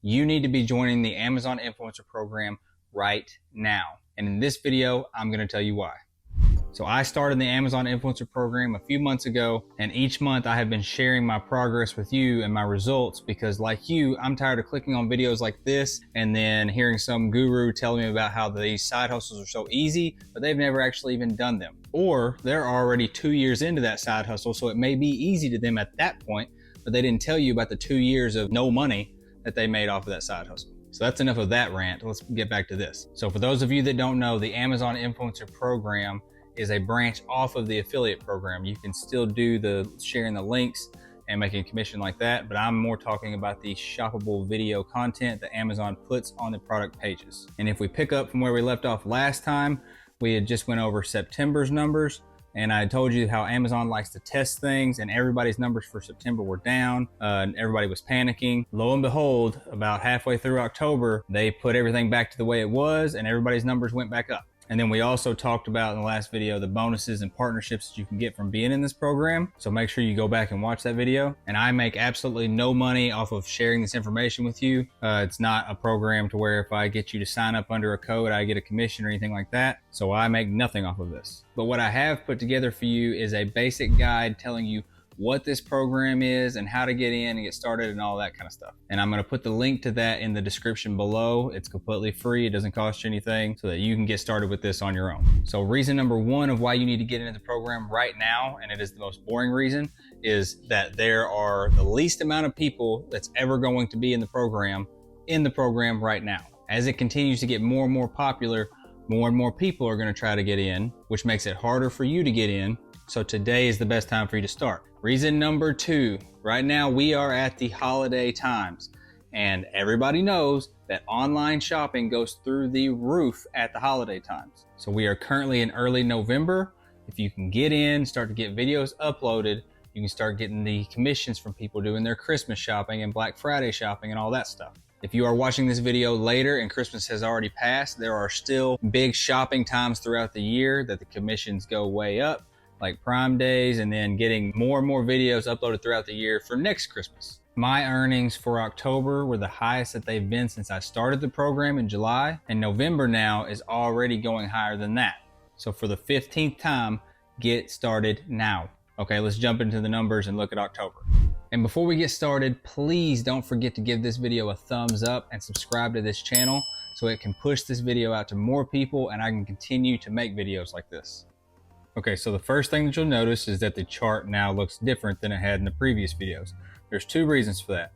you need to be joining the Amazon Influencer Program right now. And in this video, I'm going to tell you why. So I started the Amazon Influencer Program a few months ago, and each month I have been sharing my progress with you and my results because, like you, I'm tired of clicking on videos like this and then hearing some guru telling me about how these side hustles are so easy, but they've never actually even done them. Or they're already 2 years into that side hustle, so it may be easy to them at that point, but they didn't tell you about the 2 years of no money that they made off of that side hustle. So that's enough of that rant. Let's get back to this. So for those of you that don't know, the Amazon Influencer Program is a branch off of the affiliate program. You can still do the sharing the links and making a commission like that, but I'm more talking about the shoppable video content that Amazon puts on the product pages. And if we pick up from where we left off last time, we had just went over September's numbers, and I told you how Amazon likes to test things, and everybody's numbers for September were down, and everybody was panicking. Lo and behold, about halfway through October, they put everything back to the way it was, and everybody's numbers went back up. And then we also talked about in the last video the bonuses and partnerships that you can get from being in this program. So make sure you go back and watch that video. And I make absolutely no money off of sharing this information with you. It's not a program to where if I get you to sign up under a code, I get a commission or anything like that. So I make nothing off of this. But what I have put together for you is a basic guide telling you what this program is and how to get in and get started and all that kind of stuff. And I'm going to put the link to that in the description below. It's completely free. It doesn't cost you anything so that you can get started with this on your own. So reason number one of why you need to get into the program right now, and it is the most boring reason, is that there are the least amount of people that's ever going to be in the program right now. As it continues to get more and more popular, more and more people are going to try to get in, which makes it harder for you to get in. So today is the best time for you to start. Reason number two, right now we are at the holiday times, and everybody knows that online shopping goes through the roof at the holiday times. So we are currently in early November. If you can get in, start to get videos uploaded, you can start getting the commissions from people doing their Christmas shopping and Black Friday shopping and all that stuff. If you are watching this video later and Christmas has already passed, there are still big shopping times throughout the year that the commissions go way up, like Prime Days, and then getting more and more videos uploaded throughout the year for next Christmas. My earnings for October were the highest that they've been since I started the program in July, and November now is already going higher than that. So for the 15th time, get started now. Okay, let's jump into the numbers and look at October. And before we get started, please don't forget to give this video a thumbs up and subscribe to this channel so it can push this video out to more people and I can continue to make videos like this. Okay, so the first thing that you'll notice is that the chart now looks different than it had in the previous videos. There's two reasons for that.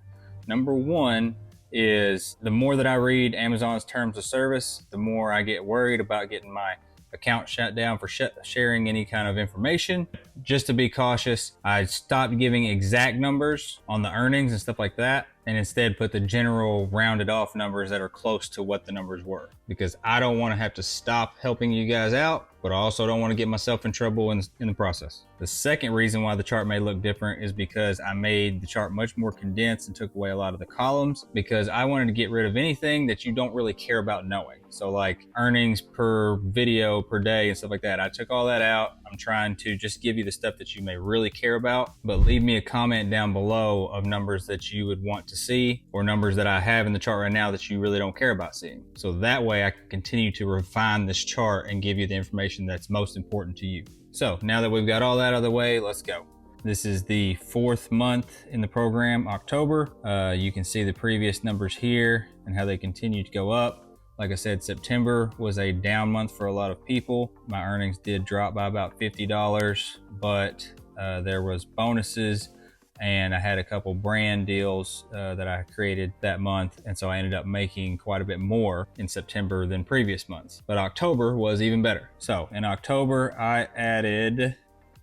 Number one is the more that I read Amazon's terms of service, the more I get worried about getting my account shut down for sharing any kind of information. Just to be cautious, I stopped giving exact numbers on the earnings and stuff like that, and instead put the general rounded off numbers that are close to what the numbers were, because I don't want to have to stop helping you guys out, but I also don't want to get myself in trouble in the process. The second reason why the chart may look different is because I made the chart much more condensed and took away a lot of the columns, because I wanted to get rid of anything that you don't really care about knowing. So like earnings per video per day and stuff like that, I took all that out. I'm trying to just give you the stuff that you may really care about, but leave me a comment down below of numbers that you would want to see or numbers that I have in the chart right now that you really don't care about seeing. So that way I can continue to refine this chart and give you the information that's most important to you. So now that we've got all that out of the way, let's go. This is the fourth month in the program, October. You can see the previous numbers here and how they continue to go up. Like I said, September was a down month for a lot of people. My earnings did drop by about $50, but there was bonuses and I had a couple brand deals that I created that month. And so I ended up making quite a bit more in September than previous months. But October was even better. So in October, I added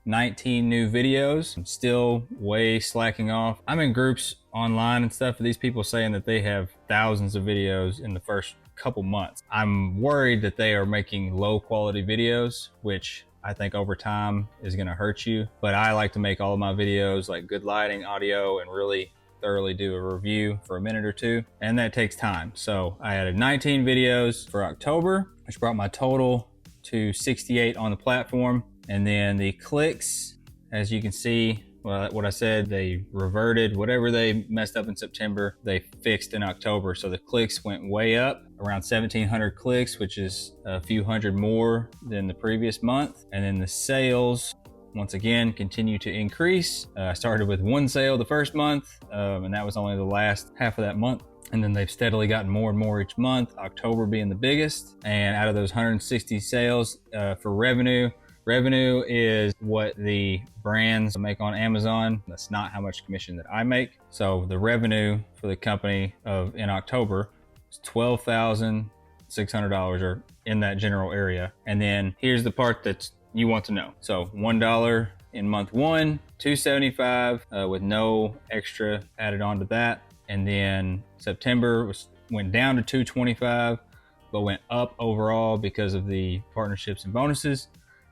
19 new videos. I'm still way slacking off. I'm in groups online and stuff for these people saying that they have thousands of videos in the first couple months. I'm worried that they are making low quality videos, which I think over time is going to hurt you. But I like to make all of my videos like good lighting, audio, and really thoroughly do a review for a minute or two, and that takes time. So I added 19 videos for October, which brought my total to 68 on the platform. And then the clicks, as you can see, what I said, they reverted whatever they messed up in September, they fixed in October. So the clicks went way up, around 1,700 clicks, which is a few hundred more than the previous month. And then the sales, once again, continue to increase. I started with one sale the first month, and that was only the last half of that month. And then they've steadily gotten more and more each month, October being the biggest. And out of those 160 sales for revenue is what the brands make on Amazon. That's not how much commission that I make. So the revenue for the company in October is $12,600 or in that general area. And then here's the part that you want to know. So $1 in month one, $275 with no extra added on to that. And then September went down to $225, but went up overall because of the partnerships and bonuses.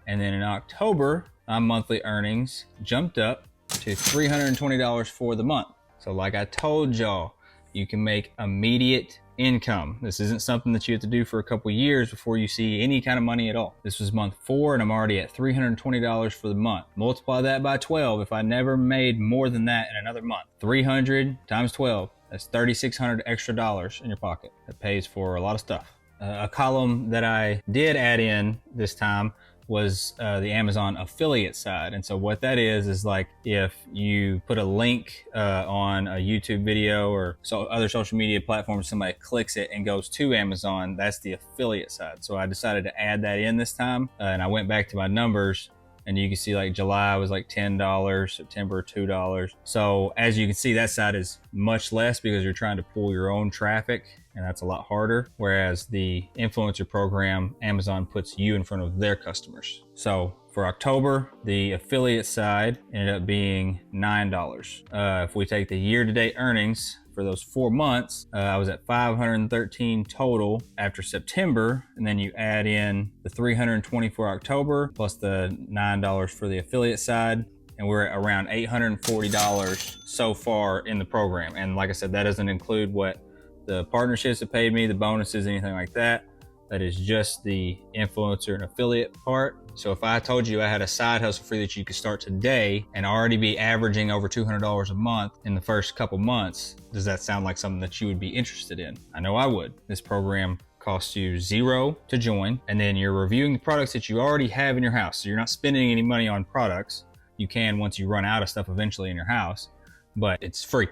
And then in October, my monthly earnings jumped up to $320 for the month. So like I told y'all, you can make immediate income. This isn't something that you have to do for a couple years before you see any kind of money at all. This was month 4 and I'm already at $320 for the month. Multiply that by 12. If I never made more than that in another month, 300 times 12, that's $3,600 extra dollars in your pocket. That pays for a lot of stuff. A column that I did add in this time was the Amazon affiliate side. And so what that is like if you put a link on a YouTube video or other social media platforms, somebody clicks it and goes to Amazon, that's the affiliate side. So I decided to add that in this time, and I went back to my numbers, and you can see like July was like $10, September $2. So as you can see, that side is much less because you're trying to pull your own traffic, and that's a lot harder. Whereas the influencer program, Amazon puts you in front of their customers. So for October, the affiliate side ended up being $9. If we take the year-to-date earnings for those 4 months, I was at 513 total after September, and then you add in the 320 for October plus the $9 for the affiliate side, and we're at around $840 so far in the program. And like I said, that doesn't include what the partnerships have paid me, the bonuses, anything like that. That is just the influencer and affiliate part. So if I told you I had a side hustle for you that you could start today and already be averaging over $200 a month in the first couple months, does that sound like something that you would be interested in? I know I would. This program costs you $0 to join, and then you're reviewing the products that you already have in your house. So you're not spending any money on products. You can once you run out of stuff eventually in your house, but it's free.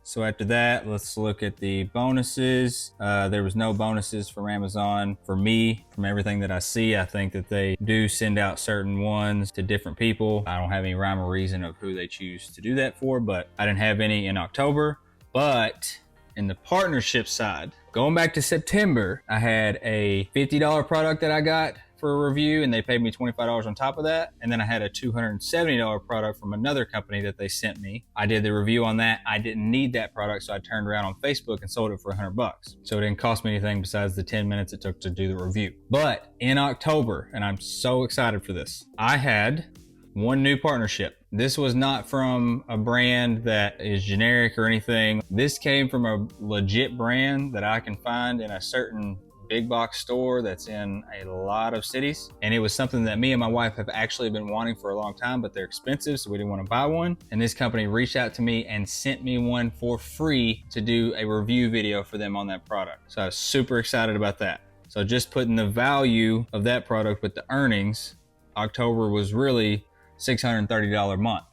So after that, let's look at the bonuses. There was no bonuses from Amazon for me. From everything that I see, I think that they do send out certain ones to different people. I don't have any rhyme or reason of who they choose to do that for, but I didn't have any in October. But in the partnership side, going back to September, I had a $50 product that I got for a review, and they paid me $25 on top of that. And then I had a $270 product from another company that they sent me. I did the review on that. I didn't need that product, so I turned around on Facebook and sold it for $100. So it didn't cost me anything besides the 10 minutes it took to do the review. But in October, and I'm so excited for this, I had one new partnership. This was not from a brand that is generic or anything. This came from a legit brand that I can find in a certain big box store that's in a lot of cities. And it was something that me and my wife have actually been wanting for a long time, but they're expensive, so we didn't want to buy one. And this company reached out to me and sent me one for free to do a review video for them on that product. So I was super excited about that. So just putting the value of that product with the earnings, October was really $630 a month.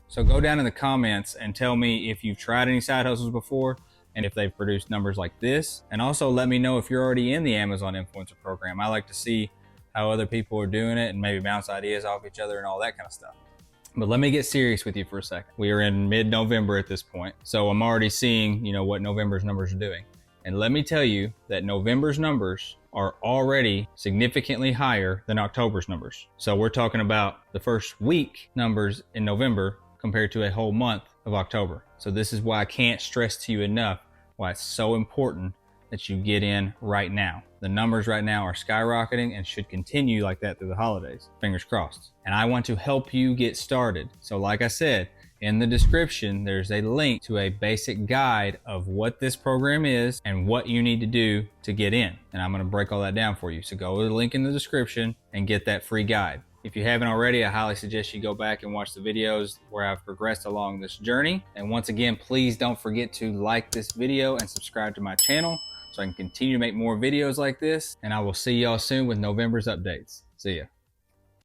So go down in the comments and tell me if you've tried any side hustles before and if they've produced numbers like this. And also let me know if you're already in the Amazon Influencer Program. I like to see how other people are doing it and maybe bounce ideas off each other and all that kind of stuff. But let me get serious with you for a second. We are in mid-November at this point, so I'm already seeing, what November's numbers are doing. And let me tell you that November's numbers are already significantly higher than October's numbers. So we're talking about the first week numbers in November compared to a whole month of October. So this is why I can't stress to you enough why it's so important that you get in right now. The numbers right now are skyrocketing and should continue like that through the holidays. Fingers crossed. And I want to help you get started. So like I said, in the description, there's a link to a basic guide of what this program is and what you need to do to get in. And I'm gonna break all that down for you. So go to the link in the description and get that free guide. If you haven't already, I highly suggest you go back and watch the videos where I've progressed along this journey. And once again, please don't forget to like this video and subscribe to my channel so I can continue to make more videos like this. And I will see y'all soon with November's updates. See ya.